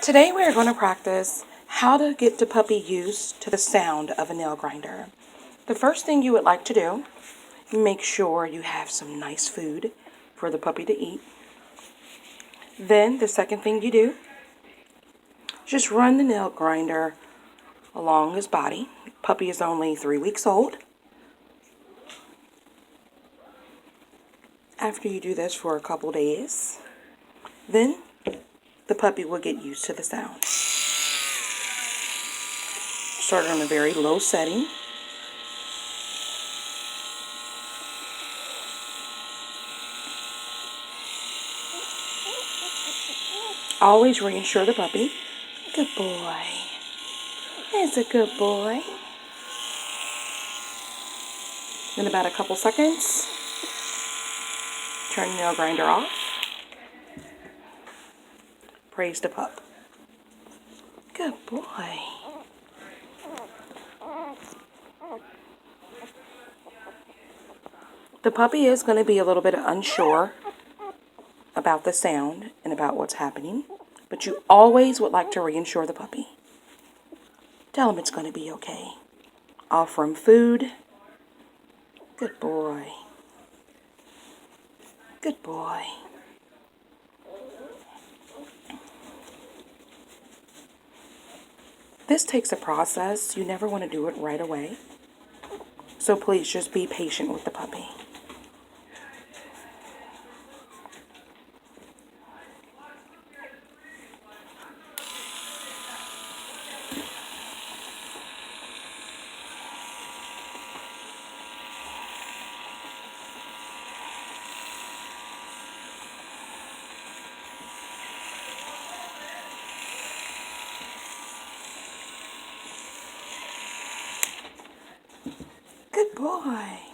Today we are going to practice how to get the puppy used to the sound of a nail grinder. The first thing you would like to do, make sure you have some nice food for the puppy to eat. Then the second thing you do, just run the nail grinder along his body. Puppy is only 3 weeks old. After you do this for a couple days, then the puppy will get used to the sound. Start on a very low setting. Always reassure the puppy. Good boy. There's a good boy. In about a couple seconds, turn the nail grinder off. Praise the pup. Good boy. The puppy is going to be a little bit unsure about the sound and about what's happening, but you always would like to reassure the puppy. Tell him it's going to be okay. Offer him food. Good boy. Good boy. This takes a process. You never want to do it right away. So please just be patient with the puppy. Good boy.